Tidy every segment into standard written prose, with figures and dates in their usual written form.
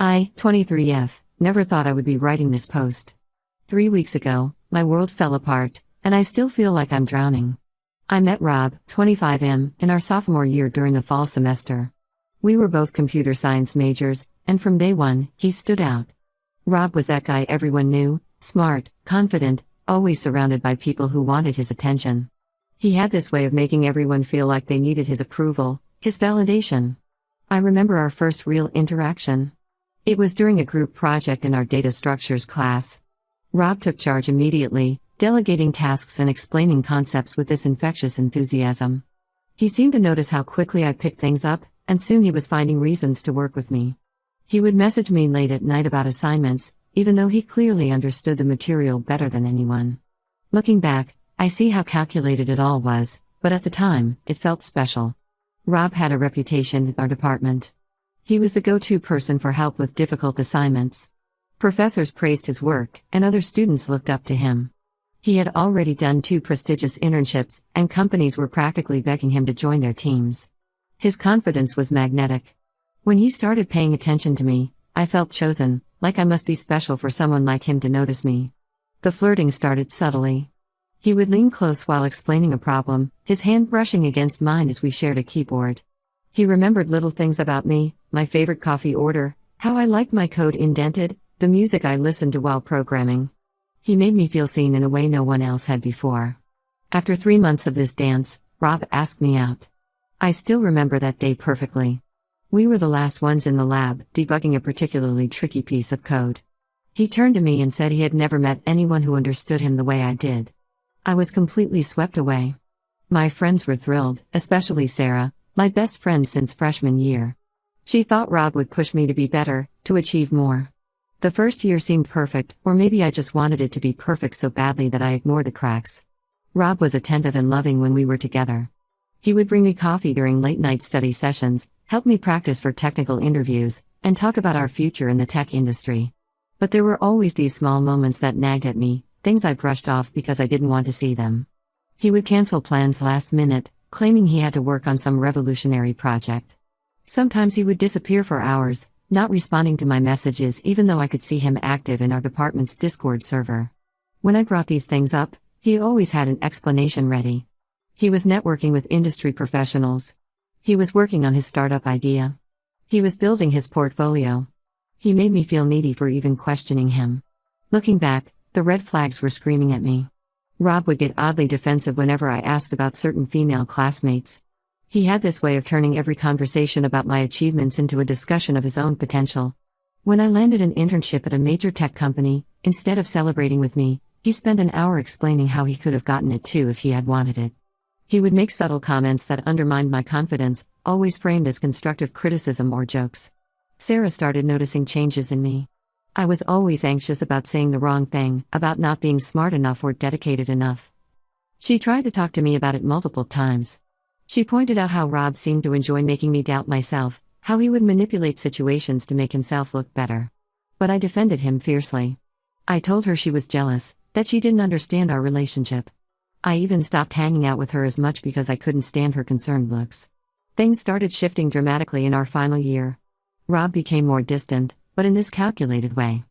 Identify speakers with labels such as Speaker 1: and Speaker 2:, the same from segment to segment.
Speaker 1: I, 23F, never thought I would be writing this post. 3 weeks ago, my world fell apart, and I still feel like I'm drowning. I met Rob, 25M, in our sophomore year during the fall semester. We were both computer science majors, and from day one, he stood out. Rob was that guy everyone knew, smart, confident, always surrounded by people who wanted his attention. He had this way of making everyone feel like they needed his approval, his validation. I remember our first real interaction. It was during a group project in our data structures class. Rob took charge immediately, delegating tasks and explaining concepts with this infectious enthusiasm. He seemed to notice how quickly I picked things up, and soon he was finding reasons to work with me. He would message me late at night about assignments, even though he clearly understood the material better than anyone. Looking back, I see how calculated it all was, but at the time, it felt special. Rob had a reputation in our department. He was the go-to person for help with difficult assignments. Professors praised his work, and other students looked up to him. He had already done 2 prestigious internships, and companies were practically begging him to join their teams. His confidence was magnetic. When he started paying attention to me, I felt chosen, like I must be special for someone like him to notice me. The flirting started subtly. He would lean close while explaining a problem, his hand brushing against mine as we shared a keyboard. He remembered little things about me, my favorite coffee order, how I liked my code indented, the music I listened to while programming. He made me feel seen in a way no one else had before. After 3 months of this dance, Rob asked me out. I still remember that day perfectly. We were the last ones in the lab, debugging a particularly tricky piece of code. He turned to me and said he had never met anyone who understood him the way I did. I was completely swept away. My friends were thrilled, especially Sarah, my best friend since freshman year. She thought Rob would push me to be better, to achieve more. The first year seemed perfect, or maybe I just wanted it to be perfect so badly that I ignored the cracks. Rob was attentive and loving when we were together. He would bring me coffee during late-night study sessions, help me practice for technical interviews, and talk about our future in the tech industry. But there were always these small moments that nagged at me, things I brushed off because I didn't want to see them. He would cancel plans last minute, claiming he had to work on some revolutionary project. Sometimes he would disappear for hours, not responding to my messages even though I could see him active in our department's Discord server. When I brought these things up, he always had an explanation ready. He was networking with industry professionals. He was working on his startup idea. He was building his portfolio. He made me feel needy for even questioning him. Looking back, the red flags were screaming at me. Rob would get oddly defensive whenever I asked about certain female classmates. He had this way of turning every conversation about my achievements into a discussion of his own potential. When I landed an internship at a major tech company, instead of celebrating with me, he spent an hour explaining how he could have gotten it too if he had wanted it. He would make subtle comments that undermined my confidence, always framed as constructive criticism or jokes. Sarah started noticing changes in me. I was always anxious about saying the wrong thing, about not being smart enough or dedicated enough. She tried to talk to me about it multiple times. She pointed out how Rob seemed to enjoy making me doubt myself, how he would manipulate situations to make himself look better. But I defended him fiercely. I told her she was jealous, that she didn't understand our relationship. I even stopped hanging out with her as much because I couldn't stand her concerned looks. Things started shifting dramatically in our final year. Rob became more distant, but in this calculated way.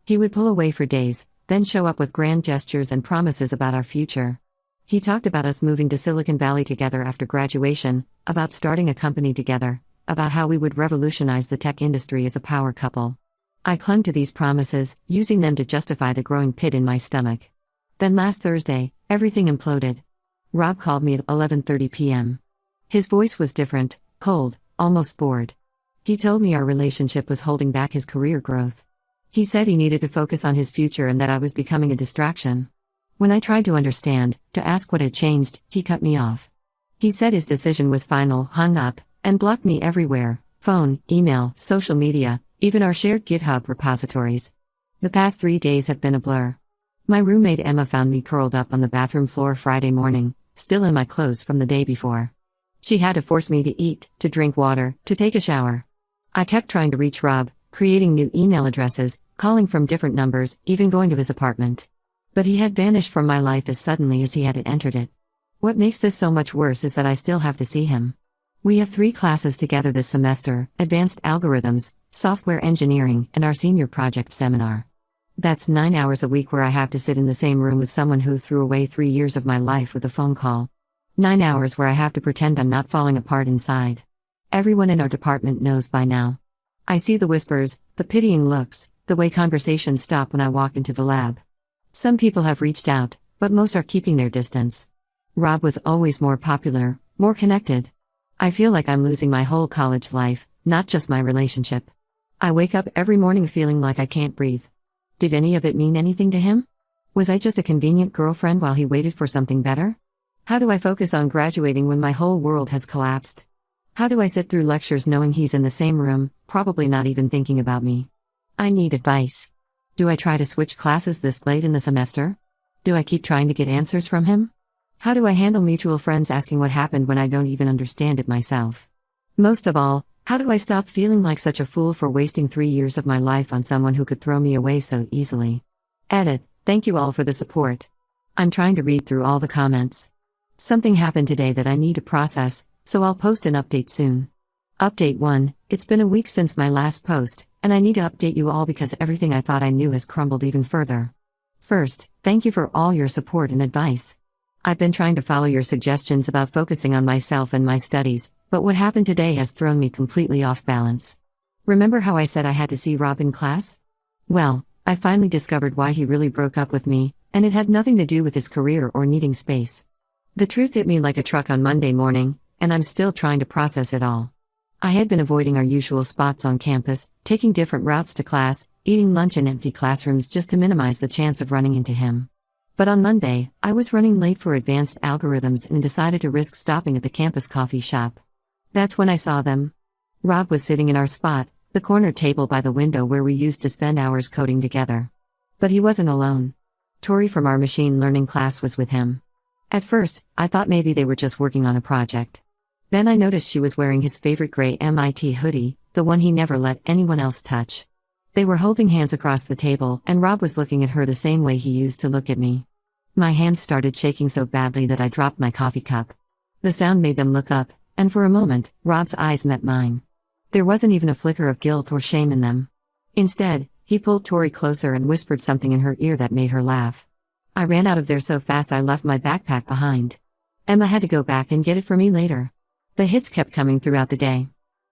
Speaker 1: He would pull away for days, then show up with grand gestures and promises about our future. He talked about us moving to Silicon Valley together after graduation, about starting a company together, about how we would revolutionize the tech industry as a power couple. I clung to these promises, using them to justify the growing pit in my stomach. Then last Thursday, everything imploded. Rob called me at 11:30 p.m. His voice was different, cold, almost bored. He told me our relationship was holding back his career growth. He said he needed to focus on his future and that I was becoming a distraction. When I tried to understand, to ask what had changed, he cut me off. He said his decision was final, hung up, and blocked me everywhere: phone, email, social media, even our shared GitHub repositories. The past 3 days have been a blur. My roommate Emma found me curled up on the bathroom floor Friday morning, still in my clothes from the day before. She had to force me to eat, to drink water, to take a shower. I kept trying to reach Rob, creating new email addresses, calling from different numbers, even going to his apartment. But he had vanished from my life as suddenly as he had entered it. What makes this so much worse is that I still have to see him. We have 3 classes together this semester: advanced algorithms, software engineering, and our senior project seminar. That's 9 hours a week where I have to sit in the same room with someone who threw away 3 years of my life with a phone call. 9 hours where I have to pretend I'm not falling apart inside. Everyone in our department knows by now. I see the whispers, the pitying looks, the way conversations stop when I walk into the lab. Some people have reached out, but most are keeping their distance. Rob was always more popular, more connected. I feel like I'm losing my whole college life, not just my relationship. I wake up every morning feeling like I can't breathe. Did any of it mean anything to him? Was I just a convenient girlfriend while he waited for something better? How do I focus on graduating when my whole world has collapsed? How do I sit through lectures knowing he's in the same room, probably not even thinking about me? I need advice. Do I try to switch classes this late in the semester? Do I keep trying to get answers from him? How do I handle mutual friends asking what happened when I don't even understand it myself? Most of all, how do I stop feeling like such a fool for wasting 3 years of my life on someone who could throw me away so easily? Edit. Thank you all for the support. I'm trying to read through all the comments. Something happened today that I need to process, so I'll post an update soon. Update 1. It's been a week since my last post, and I need to update you all because everything I thought I knew has crumbled even further. First, thank you for all your support and advice. I've been trying to follow your suggestions about focusing on myself and my studies, but what happened today has thrown me completely off balance. Remember how I said I had to see Rob in class? Well, I finally discovered why he really broke up with me, and it had nothing to do with his career or needing space. The truth hit me like a truck on Monday morning, and I'm still trying to process it all. I had been avoiding our usual spots on campus, taking different routes to class, eating lunch in empty classrooms just to minimize the chance of running into him. But on Monday, I was running late for advanced algorithms and decided to risk stopping at the campus coffee shop. That's when I saw them. Rob was sitting in our spot, the corner table by the window where we used to spend hours coding together. But he wasn't alone. Tori from our machine learning class was with him. At first, I thought maybe they were just working on a project. Then I noticed she was wearing his favorite gray MIT hoodie, the one he never let anyone else touch. They were holding hands across the table, and Rob was looking at her the same way he used to look at me. My hands started shaking so badly that I dropped my coffee cup. The sound made them look up, and for a moment, Rob's eyes met mine. There wasn't even a flicker of guilt or shame in them. Instead, he pulled Tori closer and whispered something in her ear that made her laugh. I ran out of there so fast I left my backpack behind. Emma had to go back and get it for me later. The hits kept coming throughout the day.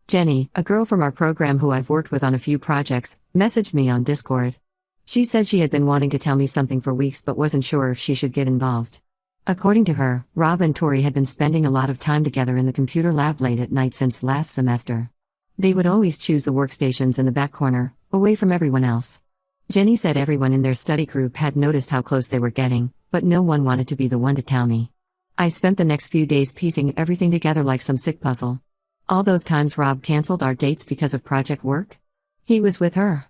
Speaker 1: Jenny, a girl from our program who I've worked with on a few projects, messaged me on Discord. She said she had been wanting to tell me something for weeks but wasn't sure if she should get involved. According to her, Rob and Tori had been spending a lot of time together in the computer lab late at night since last semester. They would always choose the workstations in the back corner, away from everyone else. Jenny said everyone in their study group had noticed how close they were getting, but no one wanted to be the one to tell me. I spent the next few days piecing everything together like some sick puzzle. All those times Rob canceled our dates because of project work? He was with her.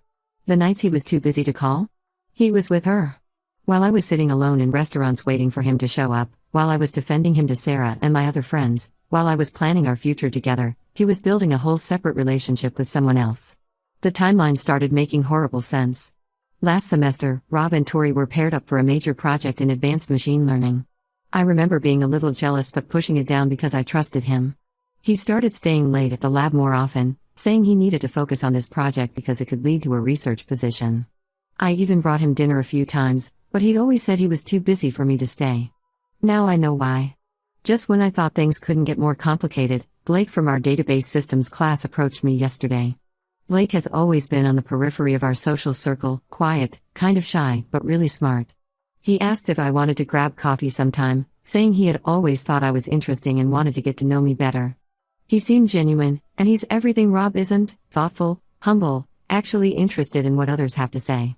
Speaker 1: The nights he was too busy to call? He was with her. While I was sitting alone in restaurants waiting for him to show up, while I was defending him to Sarah and my other friends, while I was planning our future together, he was building a whole separate relationship with someone else. The timeline started making horrible sense. Last semester, Rob and Tori were paired up for a major project in advanced machine learning. I remember being a little jealous but pushing it down because I trusted him. He started staying late at the lab more often, saying he needed to focus on this project because it could lead to a research position. I even brought him dinner a few times, but he'd always said he was too busy for me to stay. Now I know why. Just when I thought things couldn't get more complicated, Blake from our database systems class approached me yesterday. Blake has always been on the periphery of our social circle, quiet, kind of shy, but really smart. He asked if I wanted to grab coffee sometime, saying he had always thought I was interesting and wanted to get to know me better. He seemed genuine, and he's everything Rob isn't: thoughtful, humble, actually interested in what others have to say.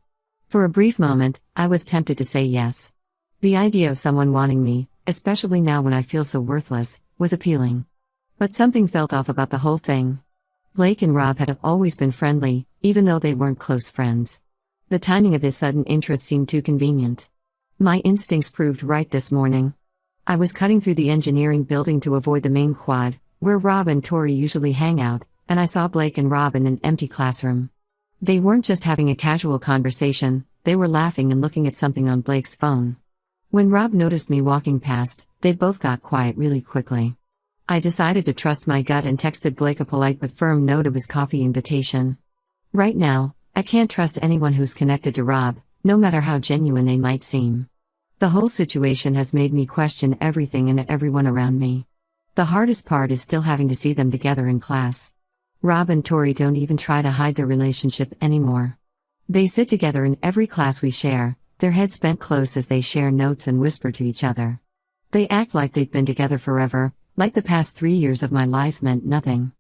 Speaker 1: For a brief moment, I was tempted to say yes. The idea of someone wanting me, especially now when I feel so worthless, was appealing. But something felt off about the whole thing. Blake and Rob had always been friendly, even though they weren't close friends. The timing of his sudden interest seemed too convenient. My instincts proved right this morning. I was cutting through the engineering building to avoid the main quad, where Rob and Tori usually hang out, and I saw Blake and Rob in an empty classroom. They weren't just having a casual conversation, they were laughing and looking at something on Blake's phone. When Rob noticed me walking past, they both got quiet really quickly. I decided to trust my gut and texted Blake a polite but firm no to his coffee invitation. Right now, I can't trust anyone who's connected to Rob, no matter how genuine they might seem. The whole situation has made me question everything and everyone around me. The hardest part is still having to see them together in class. Rob and Tori don't even try to hide their relationship anymore. They sit together in every class we share, their heads bent close as they share notes and whisper to each other. They act like they've been together forever, like the past 3 years of my life meant nothing.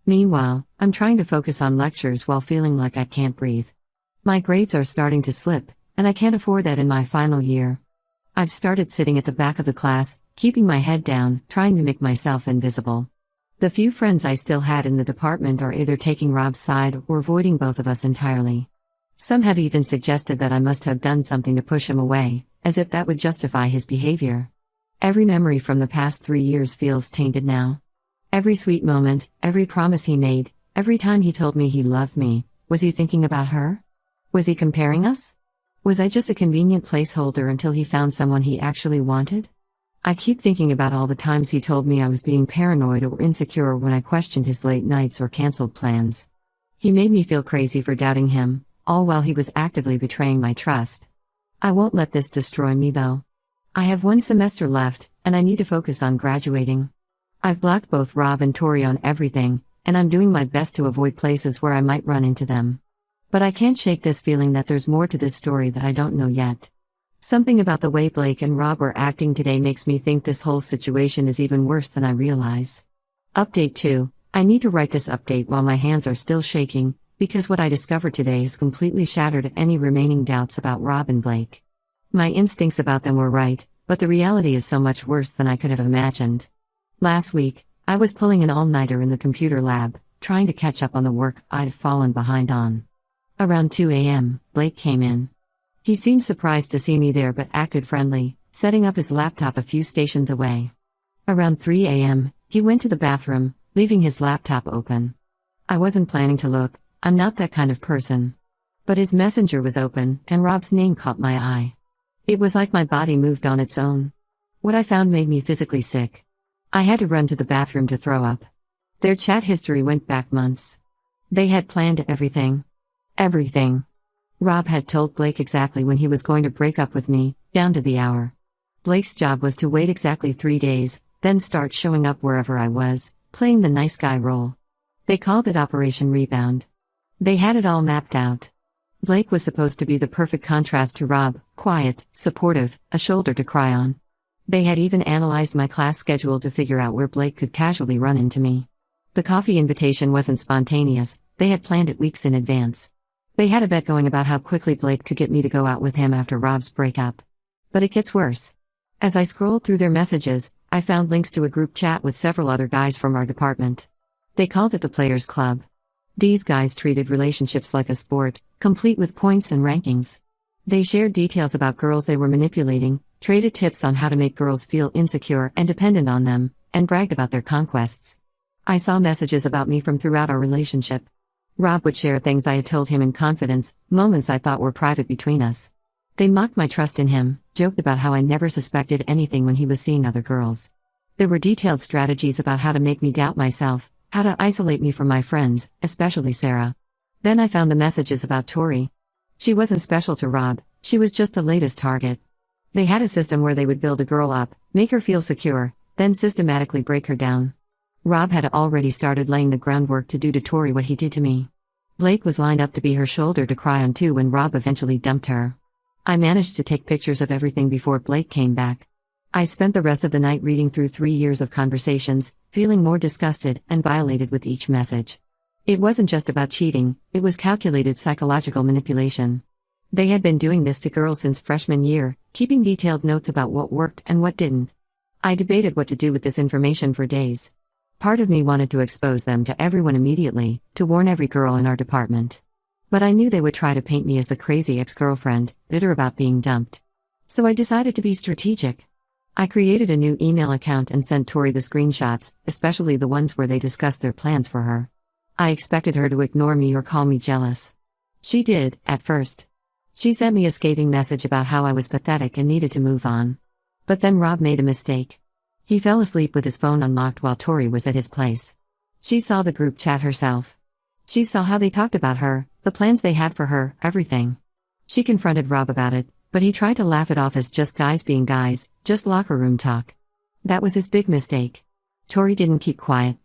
Speaker 1: Meanwhile, I'm trying to focus on lectures while feeling like I can't breathe. My grades are starting to slip, and I can't afford that in my final year. I've started sitting at the back of the class, keeping my head down, trying to make myself invisible. The few friends I still had in the department are either taking Rob's side or avoiding both of us entirely. Some have even suggested that I must have done something to push him away, as if that would justify his behavior. Every memory from the past 3 years feels tainted now. Every sweet moment, every promise he made, every time he told me he loved me, was he thinking about her? Was he comparing us? Was I just a convenient placeholder until he found someone he actually wanted? I keep thinking about all the times he told me I was being paranoid or insecure when I questioned his late nights or canceled plans. He made me feel crazy for doubting him, all while he was actively betraying my trust. I won't let this destroy me though. I have 1 semester left, and I need to focus on graduating. I've blocked both Rob and Tori on everything, and I'm doing my best to avoid places where I might run into them. But I can't shake this feeling that there's more to this story that I don't know yet. Something about the way Blake and Rob are acting today makes me think this whole situation is even worse than I realize. Update 2. I need to write this update while my hands are still shaking, because what I discovered today has completely shattered any remaining doubts about Rob and Blake. My instincts about them were right, but the reality is so much worse than I could have imagined. Last week, I was pulling an all-nighter in the computer lab, trying to catch up on the work I'd fallen behind on. Around 2 a.m., Blake came in. He seemed surprised to see me there but acted friendly, setting up his laptop a few stations away. Around 3 a.m., he went to the bathroom, leaving his laptop open. I wasn't planning to look, I'm not that kind of person. But his messenger was open, and Rob's name caught my eye. It was like my body moved on its own. What I found made me physically sick. I had to run to the bathroom to throw up. Their chat history went back months. They had planned everything. Everything. Rob had told Blake exactly when he was going to break up with me, down to the hour. Blake's job was to wait exactly 3 days, then start showing up wherever I was, playing the nice guy role. They called it Operation Rebound. They had it all mapped out. Blake was supposed to be the perfect contrast to Rob, quiet, supportive, a shoulder to cry on. They had even analyzed my class schedule to figure out where Blake could casually run into me. The coffee invitation wasn't spontaneous, they had planned it weeks in advance. They had a bet going about how quickly Blake could get me to go out with him after Rob's breakup. But it gets worse. As I scrolled through their messages, I found links to a group chat with several other guys from our department. They called it the Players Club. These guys treated relationships like a sport, complete with points and rankings. They shared details about girls they were manipulating, traded tips on how to make girls feel insecure and dependent on them, and bragged about their conquests. I saw messages about me from throughout our relationship. Rob would share things I had told him in confidence, moments I thought were private between us. They mocked my trust in him, joked about how I never suspected anything when he was seeing other girls. There were detailed strategies about how to make me doubt myself, how to isolate me from my friends, especially Sarah. Then I found the messages about Tori. She wasn't special to Rob, she was just the latest target. They had a system where they would build a girl up, make her feel secure, then systematically break her down. Rob had already started laying the groundwork to do to Tori what he did to me. Blake was lined up to be her shoulder to cry on too when Rob eventually dumped her. I managed to take pictures of everything before Blake came back. I spent the rest of the night reading through 3 years of conversations, feeling more disgusted and violated with each message. It wasn't just about cheating, it was calculated psychological manipulation. They had been doing this to girls since freshman year, keeping detailed notes about what worked and what didn't. I debated what to do with this information for days. Part of me wanted to expose them to everyone immediately, to warn every girl in our department. But I knew they would try to paint me as the crazy ex-girlfriend, bitter about being dumped. So I decided to be strategic. I created a new email account and sent Tori the screenshots, especially the ones where they discussed their plans for her. I expected her to ignore me or call me jealous. She did, at first. She sent me a scathing message about how I was pathetic and needed to move on. But then Rob made a mistake. He fell asleep with his phone unlocked while Tori was at his place. She saw the group chat herself. She saw how they talked about her, the plans they had for her, everything. She confronted Rob about it, but he tried to laugh it off as just guys being guys, just locker room talk. That was his big mistake. Tori didn't keep quiet.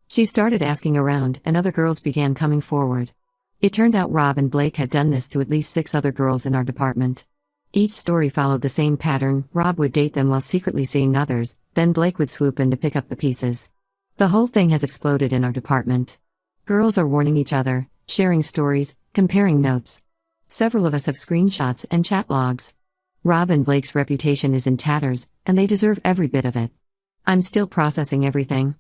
Speaker 1: She started asking around, and other girls began coming forward. It turned out Rob and Blake had done this to at least 6 other girls in our department. Each story followed the same pattern: Rob would date them while secretly seeing others, then Blake would swoop in to pick up the pieces. The whole thing has exploded in our department. Girls are warning each other, sharing stories, comparing notes. Several of us have screenshots and chat logs. Rob and Blake's reputation is in tatters, and they deserve every bit of it. I'm still processing everything.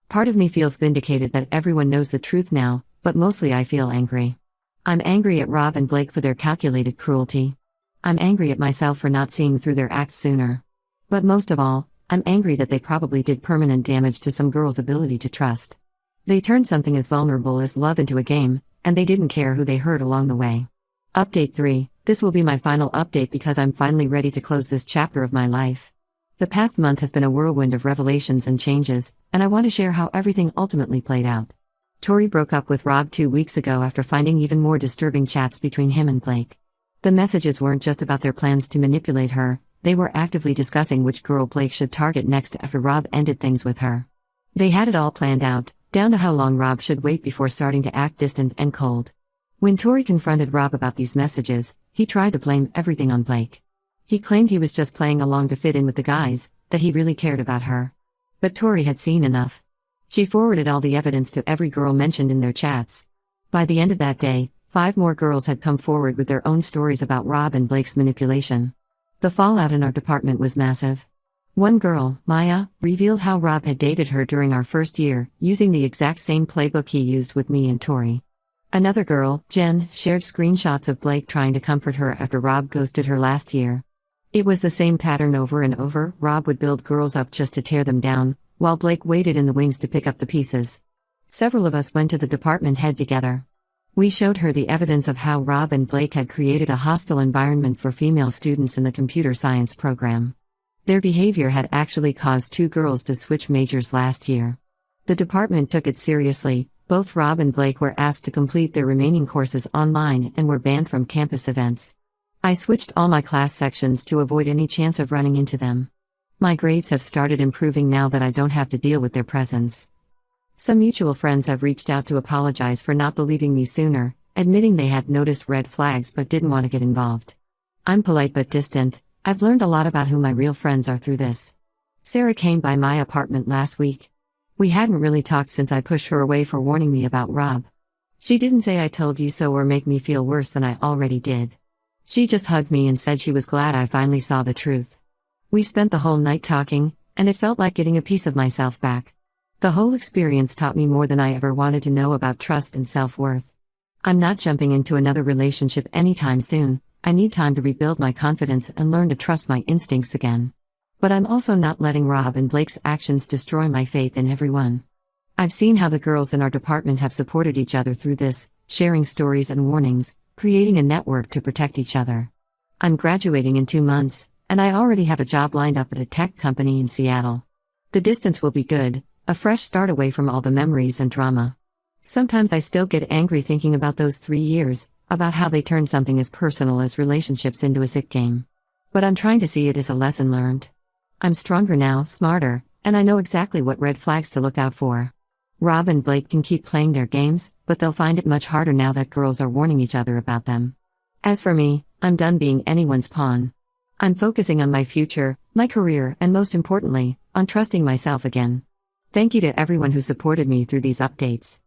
Speaker 1: Part of me feels vindicated that everyone knows the truth now, but mostly I feel angry. I'm angry at Rob and Blake for their calculated cruelty. I'm angry at myself for not seeing through their acts sooner. But most of all, I'm angry that they probably did permanent damage to some girls' ability to trust. They turned something as vulnerable as love into a game, and they didn't care who they hurt along the way. Update 3. This will be my final update because I'm finally ready to close this chapter of my life. The past month has been a whirlwind of revelations and changes, and I want to share how everything ultimately played out. Tori broke up with Rob 2 weeks ago after finding even more disturbing chats between him and Blake. The messages weren't just about their plans to manipulate her, they were actively discussing which girl Blake should target next after Rob ended things with her. They had it all planned out, down to how long Rob should wait before starting to act distant and cold. When Tori confronted Rob about these messages, he tried to blame everything on Blake. He claimed he was just playing along to fit in with the guys, that he really cared about her. But Tori had seen enough. She forwarded all the evidence to every girl mentioned in their chats. By the end of that day, 5 more girls had come forward with their own stories about Rob and Blake's manipulation. The fallout in our department was massive. One girl, Maya, revealed how Rob had dated her during our first year, using the exact same playbook he used with me and Tori. Another girl, Jen, shared screenshots of Blake trying to comfort her after Rob ghosted her last year. It was the same pattern over and over. Rob would build girls up just to tear them down, while Blake waited in the wings to pick up the pieces. Several of us went to the department head together. We showed her the evidence of how Rob and Blake had created a hostile environment for female students in the computer science program. Their behavior had actually caused 2 girls to switch majors last year. The department took it seriously. Both Rob and Blake were asked to complete their remaining courses online and were banned from campus events. I switched all my class sections to avoid any chance of running into them. My grades have started improving now that I don't have to deal with their presence. Some mutual friends have reached out to apologize for not believing me sooner, admitting they had noticed red flags but didn't want to get involved. I'm polite but distant. I've learned a lot about who my real friends are through this. Sarah came by my apartment last week. We hadn't really talked since I pushed her away for warning me about Rob. She didn't say I told you so or make me feel worse than I already did. She just hugged me and said she was glad I finally saw the truth. We spent the whole night talking, and it felt like getting a piece of myself back. The whole experience taught me more than I ever wanted to know about trust and self-worth. I'm not jumping into another relationship anytime soon. I need time to rebuild my confidence and learn to trust my instincts again. But I'm also not letting Rob and Blake's actions destroy my faith in everyone. I've seen how the girls in our department have supported each other through this, sharing stories and warnings, creating a network to protect each other. I'm graduating in 2 months, and I already have a job lined up at a tech company in Seattle. The distance will be good, a fresh start away from all the memories and drama. Sometimes I still get angry thinking about those 3 years, about how they turned something as personal as relationships into a sick game. But I'm trying to see it as a lesson learned. I'm stronger now, smarter, and I know exactly what red flags to look out for. Rob and Blake can keep playing their games, but they'll find it much harder now that girls are warning each other about them. As for me, I'm done being anyone's pawn. I'm focusing on my future, my career, and most importantly, on trusting myself again. Thank you to everyone who supported me through these updates.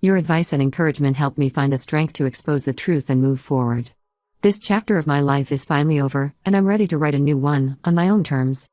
Speaker 1: Your advice and encouragement helped me find the strength to expose the truth and move forward. This chapter of my life is finally over, and I'm ready to write a new one, on my own terms.